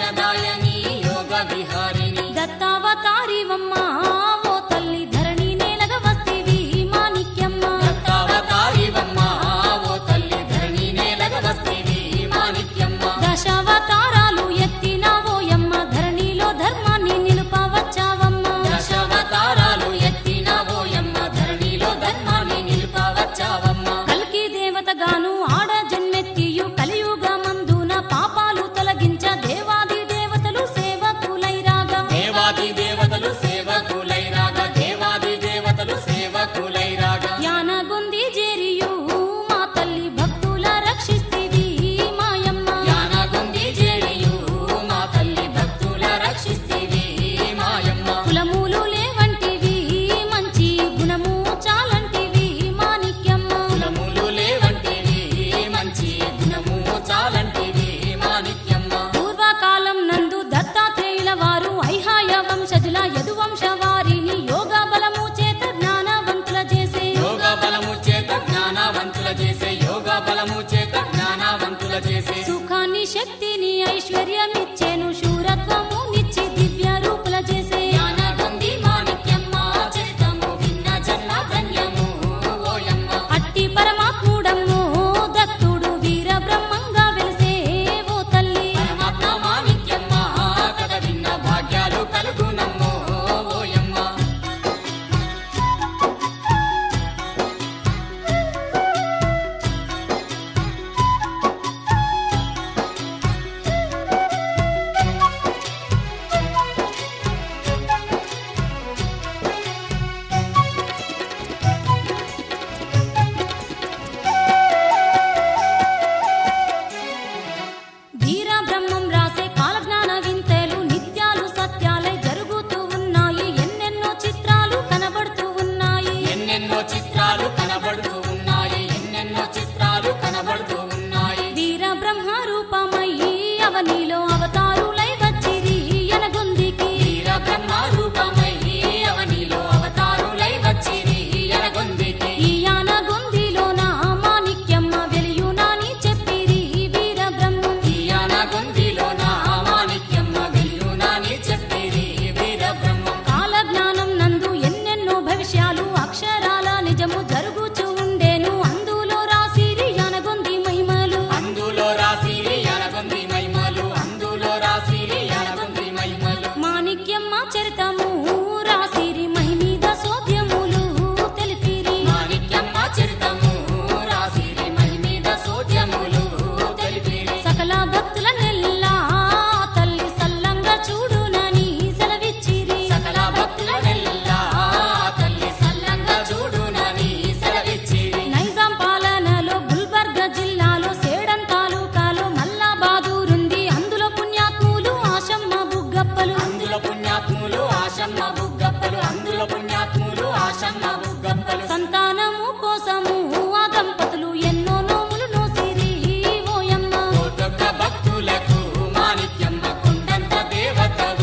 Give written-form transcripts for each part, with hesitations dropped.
జ్ఞానదాయని యోగ విహారిణి దత్తావతారివమ్మ ఓ తల్లి ధరణి నేలగ వస్తివి మాణిక్యమ్మ దత్తావతారివమ్మ ఓ తల్లి ధరణి నేలగ వస్తివి మాణిక్యమ్మ దశావతారాలు ఎత్తినావోయమ్మ ధరణిలో ధర్మాన్ని నిలుపవచ్చావమ్మ దశావతారాలు ఎత్తినావోయమ్మ ధరణిలో ధర్మాన్ని నిలుపవచ్చావమ్మ కల్కి దేవతగాను ఆడ జన్మెత్తియు కలియుగమందున పాపాలు తొలగించ దేవాది దేవతలు సేవకులైరాగా దేవాది దేవతలు సేవకులైరాగా దేవాది దేవతలు సేవకులైరాగా యానగుంది జేరియు మా తల్లి భక్తుల రక్షిస్తివి మాయమ్మ యానగుంది జేరియు మా తల్లి భక్తుల రక్షిస్తివి మాయమ్మ కులములు లేవంటివి మంచి గుణము చాలంటివి మాణిక్యమ్మ కులములు లేవంటివి మంచి గుణము చాలంటివి మాణిక్యమ్మ పూర్వకాలం నందు దత్తాత్రేయుల వారు ఐహాయ వంశజుల యదువంశ వారిని యోగా బలము చేత జ్ఞానవంతుల చేసే యోగ బలము చేత జ్ఞానవంతుల చేసే యోగ బలము చేత జ్ఞానవంతుల చేసే సుఖాన్ని శక్తిని ఐశ్వర్యమిచ్చేను శూరత్వము నిచ్చి దివ్య రూపుల చేసే జ్ఞానగుంది మాణిక్యమ్మ చరితము విన్న జన్మ ధన్యము ఓయమ్మ అట్టి పరమాత్ముడమ్ము దత్తుడు వీర బ్రహ్మంగా వెలిసే ఓ తల్లి పరమాత్మ మాణిక్యమ్మ కథ విన్న భాగ్యాలు కలుగునమ్మో ఓయమ్మ వీర బ్రహ్మం రాసే కాలజ్ఞాన వింతలు నిత్యాలు సత్యాలై జరుగుతూ ఉన్నాయి ఎన్నెన్నో చిత్రాలు కనబడుతూ ఉన్నాయి ఎన్నెన్నో చిత్రాలు కనబడుతూ ఉన్నాయి ఎన్నెన్నో చిత్రాలు కనబడుతూ ఉన్నాయి వీర బ్రహ్మ రూపమయ్యి అవనిలో అవతారులై వచ్చిరి యనగొందికి వీర బ్రహ్మ రూపమై అవనిలో అవతారులై వచ్చిరి ఎనగొందికి ఈ యానగొందిలోన మాణిక్యమ్మ వెలియునాని చెప్పిరి వీర బ్రహ్మం యానగొందిలోన మాణిక్యమ్మ వెల్లునాని చెప్పిరి వీర బ్రహ్మం కాలజ్ఞానం నందు ఎన్నెన్నో భవిష్యాలు అక్షరాల నిజము జరుగుచూ ఉండేను అందులో రాసిరి యానగొంది మహిమలు అందులో రాసిరి యానగొంది మహిమలు అందులో రాసిరి యానగొంది మహిమలు మాణిక్యమ్మ చరితము రాసిరి మహిమీద సోద్యములు తెలిపిరి మాణిక్యమ్మ చరితము రాసిరి మహిమీద సోద్యములు తెలిపిరి సకల భక్తుల నెల్లా తల్లి సల్లంగా చూడునని సెలవిచ్చిరి సకల భక్తులనెల్లా తల్లి సల్లంగా చూడునని సెలవిచ్చిరి నైజాం పాలనలో గుల్బర్గ జిల్లాలో సేడం తాలూకాలో మల్లాబాదూరుంది అందులో పుణ్యాత్ములు ఆశమ్మ బుగ్గప్పలు అందులో పుణ్యాత్ములు ఆశమ్మ బుగ్గప్పలు అందులో పుణ్యాత్ములు ఆశమ్మ బుగ్గప్పలు సంతానము కోసము ఆ దంపతులు ఎన్నో నోములు నోసిరి ఓయమ్మ కోటొక్క భక్తులకు మాణిక్యమ్మ కొండంత దేవతవు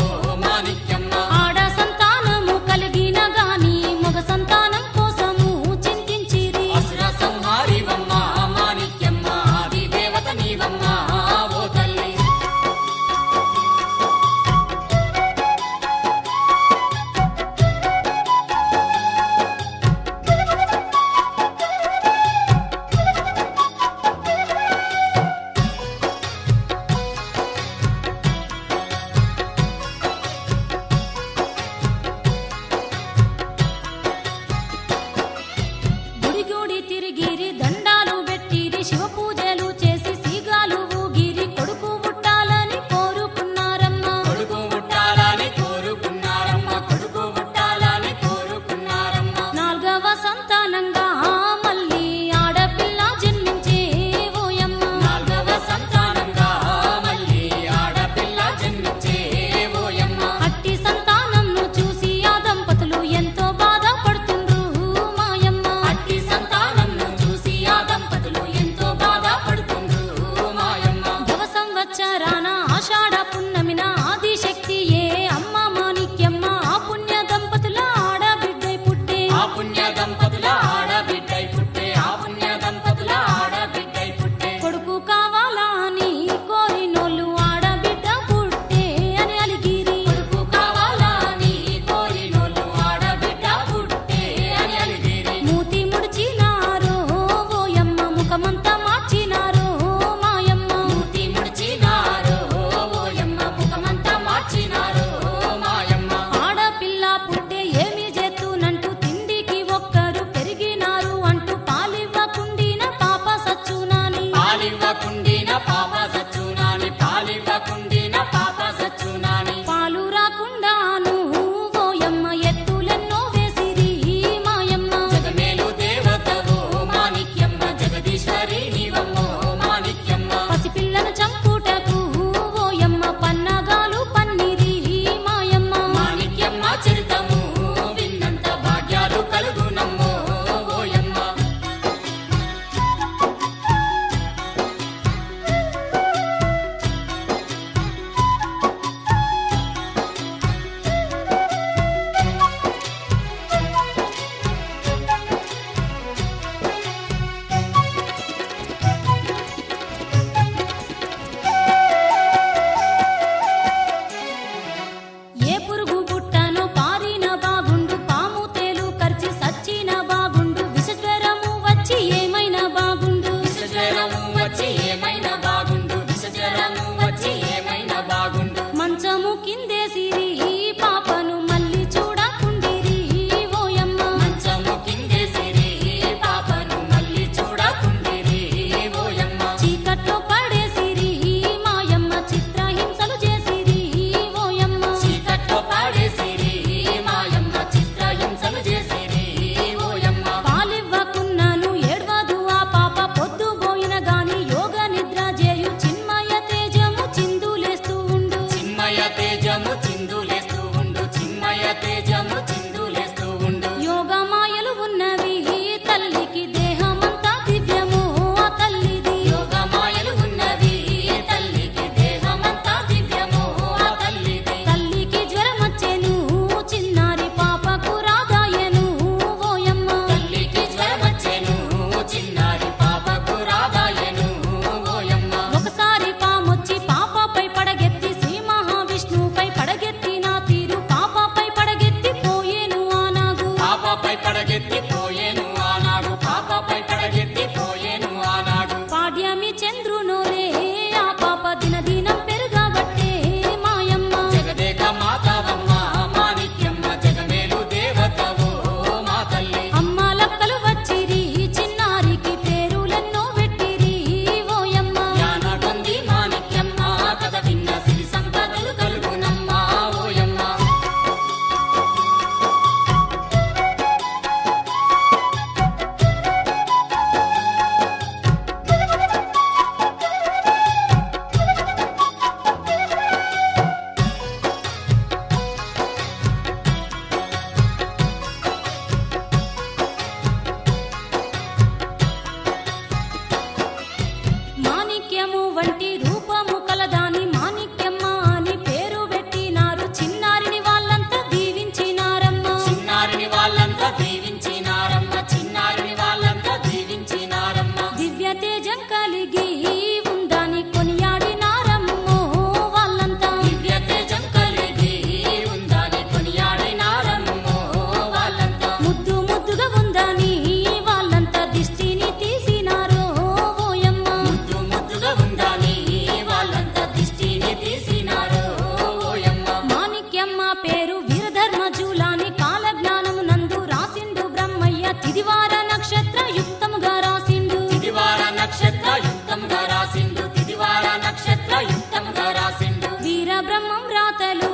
రాతలు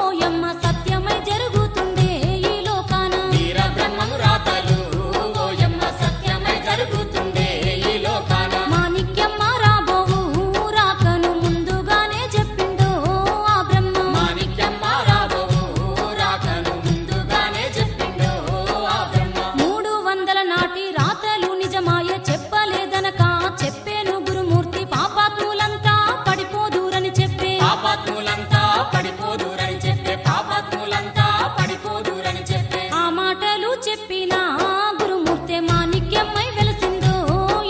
ఓయమ్మ సత్యమై జరుగుతుండే ఈ లోకాన వీర బ్రహ్మము రాతలు ఓయమ్మ సత్యమై జరుగుతుండే ఈ లోకాన మాణిక్యమ్మ రాబోవు రాకను ముందుగానే చెప్పిండో ఆ బ్రహ్మ మాణిక్యమ్మ రాబోవు రాకను ముందుగానే చెప్పిండో ఆ బ్రహ్మ 300 నాటి రాతలు నిజమాయ చెప్పలేదనక చెప్పేను గురుమూర్తి పాపాత్ములంతా పడిపోదూరని చెప్పే పాపాత్ములంతా పడిపోదూరని చెప్పే పాపాత్ములంతా పడిపోదూరని చెప్పే ఆ మాటలు చెప్పిన గురుమూర్తి మాణిక్యమ్మై వెలసిందో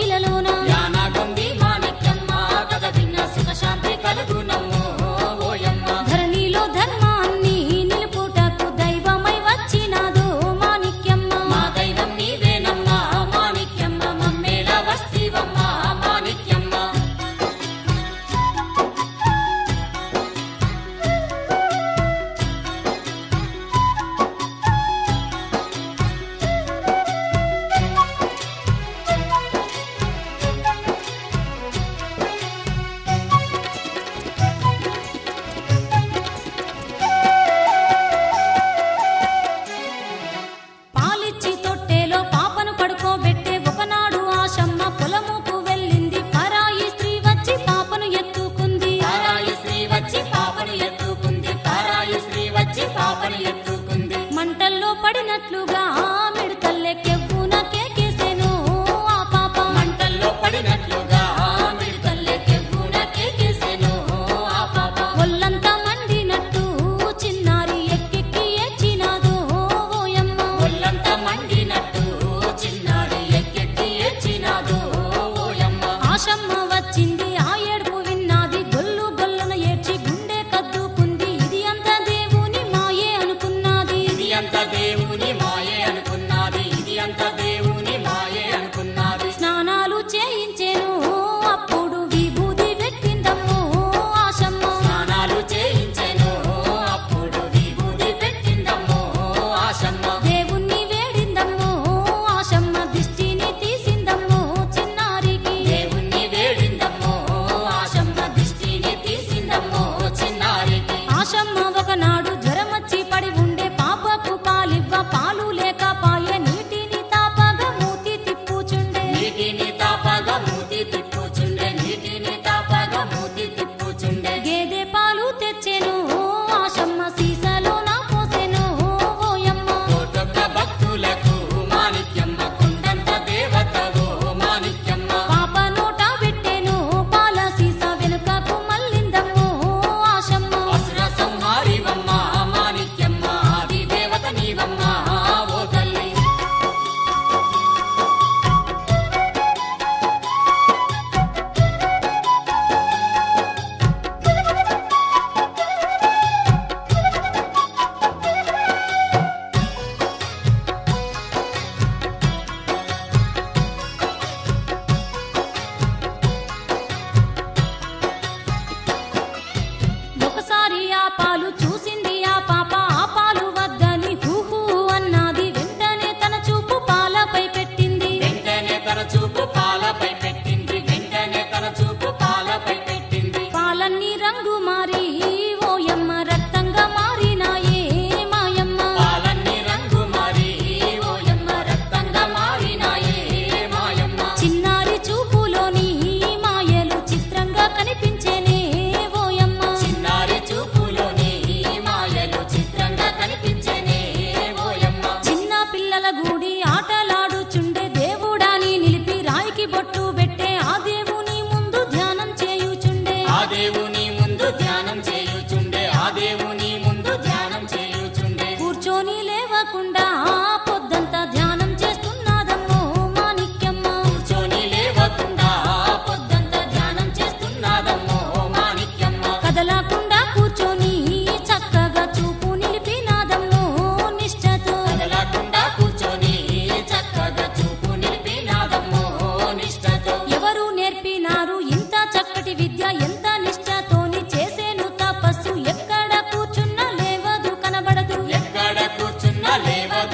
ఇలలోన యానాగొంది మాణిక్యమ్మ కథ విన్న సుఖశాంతి కలుగునమ్మో ఓయమ్మ ధరణిలో ధర్మాన్ని నిలుపుటకు దైవమై వచ్చినాదో మాణిక్యమ్మ మా దైవం నీవేనమ్మా మాణిక్యమ్మ మమ్మేల వస్తివమ్మా మాణిక్యమ్మ పాలిచ్చి తొట్టెలో పాపను పడుకోబెట్టే ఒకనాడు ఆశమ్మ పొలముకు వెళ్ళింది పరాయి స్త్రీ వచ్చి పాపను ఎత్తుకుంది తారాయి శ్రీ వచ్చి పాపను ఎత్తుకుంది తారాయి శ్రీ వచ్చి పాపను ఎత్తుకుంది మంటల్లో పడినట్లుగా మిడతల్లే కెవ్వున కేకేసెను ఆ పాప మంటల్లో పడినట్లుగా మిడతల్లే కెవ్వున కేకేసెను ఆ పాప ఒళ్ళంతా మండినట్టు చిన్నారి ఎక్కెక్కి ఏడ్చినాదో ఓయమ్మ ఒళ్ళంతా మండినట్టు చిన్నారి ఎక్కెక్కి ఏడ్చినాదో ఓయమ్మ ఆశమ్మ వచ్చింది ఆ ఏడుపు విన్నది గొల్లు గొల్లున ఏడ్చి గుండె కద్దుకుంది ఇది అంత దేవుని మాయే అనుకున్నది ఇది అంత దేవుని మాయే అనుకున్నది ఇది అంత దేవుని మాయే అనుకున్నది స్నానాలు చేయించెను అప్పుడు విభూది పెట్టిందమ్మో ఆశమ్మ స్నానాలు చేయించెను అప్పుడు విభూది పెట్టిందమ్మో ఆశమ్మ దేవుణ్ణి వేడిందమ్మో ఆశమ్మ దిష్టిని తీసిందమ్మో చిన్నారికి దేవుణ్ణి వేడిందమ్మో ఆశమ్మ దిష్టిని తీసిందమ్మో చిన్నారికి ఆశమ్మ ఒకనాడు జ్వరమచ్చి పడి ఉండే పాపకు పాలివ్వ పాలు లేకపాయే నీటిని తాపగా మూతి తిప్పుచుండే నీటిని తాపగా మూతి తిప్పుచుండే నీటిని తాపగా మూతి తిప్పుచుండే గేదె పాలు తెచ్చెను ఆశమ్మ సీసాలో నా పోసెను ఓయమ్మ కోటొక్క భక్తులకు మాణిక్యమ్మ కొండంత దేవతవో మాణిక్యమ్మ పాప నోట పెట్టెను పాల సీసా వెనుకకు మళ్ళిందమ్మో ఆశమ్మ అసుర సంహారివమ్మ మాణిక్యమ్మ ఆది దేవత నీవమ్మ ఓ తల్లి ఒకసారి ఆ పాలు చూసింది ఆ పాప ఆ పాలు వద్దని హూహూ అన్నది వెంటనే తన చూపు పాలపై పెట్టింది వెంటనే తన చూపు పాలపై పెట్టింది వెంటనే తన చూపు పాలపై పెట్టింది పాలన్నీ రంగు మారి ఓయమ్మ రక్తంగా మారినాయే మాయమ్మ పాలన్నీ రంగు మారి ఓయమ్మ రక్తంగా మారినాయే మాయమ్మ చిన్నారి చూపులోని మాయలు చిత్రంగా కనిపించేనే ఓయమ్మ చిన్నారి చూపులోని మాయలు చిత్రంగా కనిపించేనే ఓయమ్మ చిన్న పిల్లల గూడి ఆటలాడుచుండే దేవుడాని నిలిపి రాయికి బొట్టు పెట్టే ఆ దేవుని ముందు ధ్యానం చేయుచుండే ఆ దేవుని ముందు ధ్యానం చేయుచుండే ఆ దేవుని ముందు ధ్యానం చేయుచుండే కూర్చొని లేవకుండా పొద్దంతా ధ్యానం చేస్తున్నదమ్మో మాణిక్యమ్మ కూర్చొని లేవకుండా పొద్దంతా ధ్యానం చేస్తున్నదమ్మో మాణిక్యమ్మ కదలకుండా కూర్చొని చక్కగా చూపు నిలిపినాదమ్మో నిష్ఠతో కదలకుండా కూర్చొని చక్కగా చూపు నిలిపినాదమ్మో నిష్ఠతో ఎవరు నేర్పినారు ఇంత చక్కటి విద్య ఎంత నిష్ఠతోని చేసేను తపస్సు ఎక్కడ కూర్చున్నా లేవదు కనబడదు ఎక్కడ కూర్చున్నా లేవదు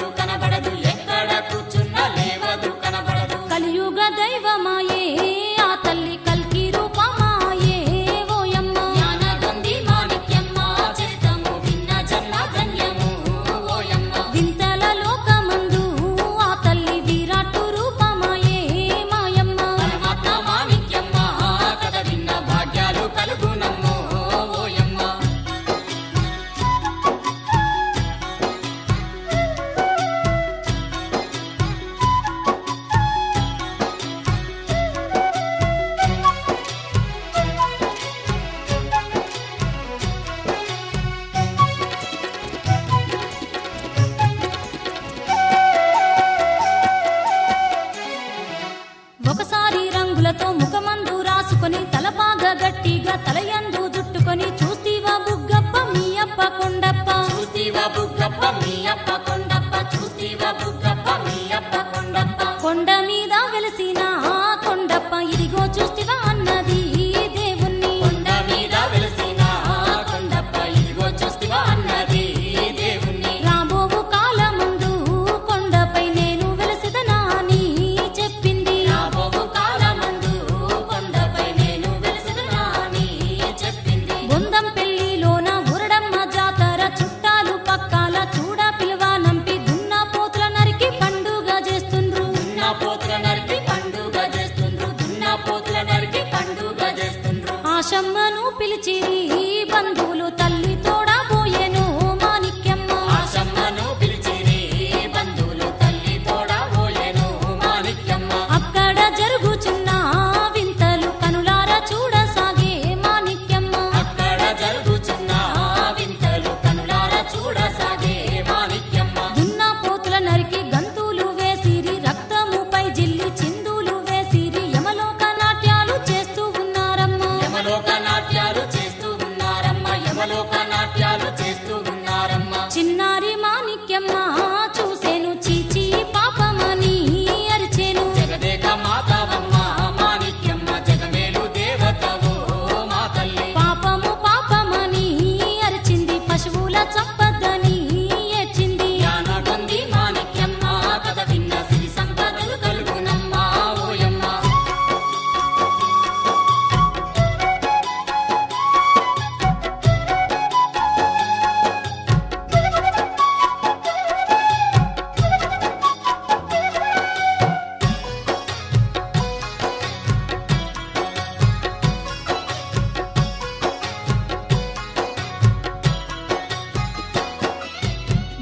కొండప్ప చూస్తీవా బుగ్గప్ప మీ అప్ప కొండప్ప చూస్తీవా బుగ్గప్ప మీ అప్ప కొండప్ప కొండ మీద వెలిసిన కొండప్ప ఇదిగో చూస్తివా అన్నది దేవుణ్ణి కొండ మీద వెలిసిన కొండప్ప ఇదిగో చూస్తీవా అన్నది దేవుణ్ణి రాబోవు కాలముందు కొండపై నేను వెలసిదనా అని చెప్పింది రాబోవు కాలమందు కొండపై నేను వెలిసిదనా అని చెప్పింది బొందం పెళ్లిలోన ఊరడమ్మ జాతర చుట్టాలు పక్కాల చూడ పిలువ నంపి దున్నా పోతుల నరికి పండుగ చేస్తుండ్రు దున్నపోతుల నరికి పండుగ చేస్తుండ్రు దున్నపోతుల నరికి పండుగ చేస్తుండ్రు ఆశమ్మను పిలిచిరి బంధువులు తల్లి తోడా పోయెను మాణిక్యమ్మ ఆశమ్మను పిలిచిరి బంధువులు తల్లి తోడా పోయెను మాణిక్యమ్మ అక్కడ జరుగుచున్న వింతలు కనులార చూడసాగే మాణిక్యమ్మ అక్కడ జరుగుచున్న వింతలు కనులార చూడసాగే మాణిక్యమ్మ దున్నా పోతుల నరికి గంతులు వేసిరి రక్తముపై జిల్లి చిందులు వేసిరి యమలోక నాట్యాలు చేస్తూ ఉన్నారమ్మ యమలోక నాట్యాలు చేస్తూ ఉన్నారమ్మ యమలోక నాట్యాలు చేస్తూ ఉన్నారమ్మ చిన్నారి మాణిక్యమ్మ చూసేను చీచి పాపమని అరిచేను జగదేక మాతావమ్మ మాణిక్యమ్మ జగమేలు దేవతవో మా తల్లి పాపము పాపమని అరిచింది పశువుల చంపద్దని ఏడ్చింది జ్ఞానగొంది మాణిక్యమ్మ కథ విన్న సిరి సంపదలు కలుగునమ్మ ఓయమ్మ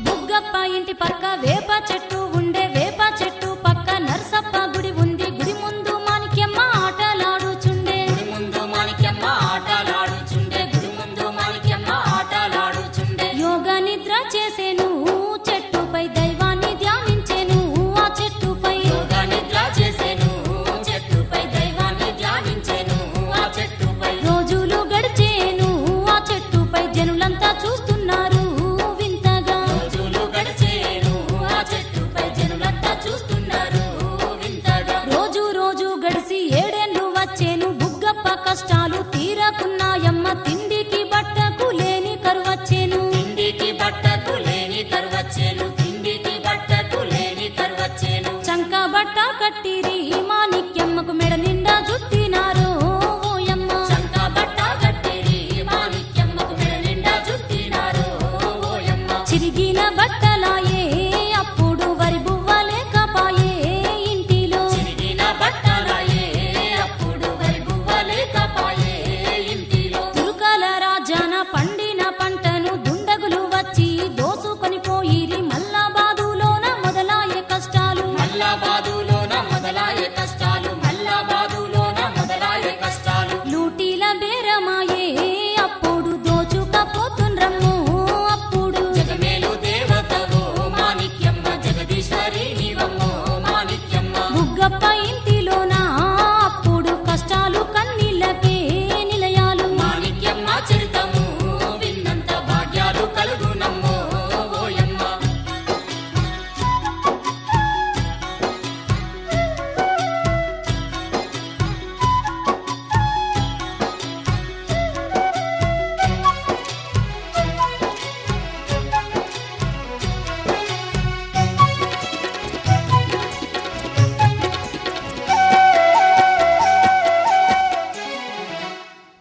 బుగ్గప్ప ఇంటి పక్క వేప చెట్టు ఉండే వేప చెట్టు పక్క నరసప్ప గుడి ఉంది గుడి ముందు మాణిక్యమ్మ ఆటలాడుచుండే గుడి ముందు మాణిక్యమ్మ ఆటలాడుచుండే గుడి ముందు మాణిక్యమ్మ ఆటలాడుచుండే యోగ నిద్ర చేసేను చెట్టుపై దైవాన్ని ధ్యానించేను ఆ చెట్టుపై యోగా నిద్ర చేసేను చెట్టుపై దైవాన్ని ధ్యానించేను ఆ చెట్టుపై రోజులు గడిచేను ఆ చెట్టుపై జనులంతా చూస్తున్నారు వింతగా రోజులు గడిచేను ఆ చెట్టుపై జనులంతా చూస్తున్నారు వింతగా రోజు రోజు గడిసి ఏడేండ్లు వచ్చేను బుగ్గప్ప కష్టాలు తీరకున్నాయమ్మ తిండికి బట్టకు లేని కరువచ్చేను తిండికి బట్టకు లేని కరువచ్చేను తిండికి బట్టకు లేని కరువచ్చేను చంక బట్ట కట్టిరి మాణిక్యమ్మకు మెడ నిండా జుట్టినారు ఓయమ్మ చంక బట్ట కట్టిరి మాణిక్యమ్మకు మెడ నిండా చుట్టినారు ఓయమ్మ చిరిగిన బట్టలాయే అప్పుడు వరి బువ్వ లేకపాయే ఇంటిలో చిరిగిన బట్టలాయే అప్పుడు వరి బువ్వ లేకపాయే ఇంటిలో తురుకల రాజాన పండిన పంటను దుండగులు వచ్చి దోసుకొని పోయిరి మల్లా బాదులోన మొదలాయే కష్టాలు మల్లాబాదులోన మొదలాయే కష్టాలు మల్లాబాదులోన మొదలాయే కష్టాలు లూటీల బేరమాయే అప్పుడు దోచుకపోతుండ్రమ్ము అప్పుడు జగమేలు దేవతవో మాణిక్యమ్మ జగదీశ్వరి నీవమ్మో మాణిక్యమ్మ బుగ్గప్ప ఇంటిలోన అప్పుడు కష్టాలు కన్నీళ్ళకే నిలయాలు మాణిక్యమ్మ చరితము విన్నంత భాగ్యాలు కలుగునమ్మో ఓయమ్మ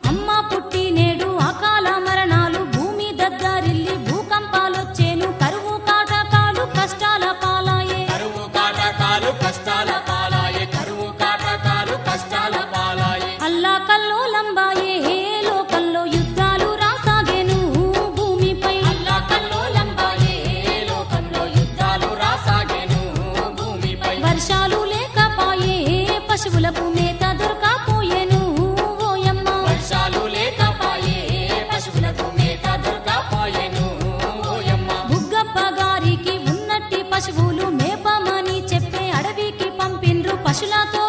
అమ్మ పుట్టి నేడు అకాల మరణాలు భూమి దగ్గరిల్లి భూకంపాలొచ్చేను కరువు కాటకాలు కష్టాల పాలాయే కరువు కాటకాలు కష్టాల పాలాయే కరువు కాటకాలు కష్టాల పాలాయే అల్లా కల్లోలంబాయే లోకంలో యుద్ధాలు రాసాగేను భూమిపై అల్లా కల్లోలంబాయే లోకంలో యుద్ధాలు రాసాగేను భూమిపై వర్షాలు లేకపాయే పశువులకు మేత దొరకపోయేను ఓయమ్మ వర్షాలు లేకపాయే పశువులకు మేత దొరకపాయెను ఓయమ్మ బుగ్గప్ప గారికి ఉన్నట్టి పశువులు మేపమని చెప్పే అడవికి పంపిండ్రు పశులతో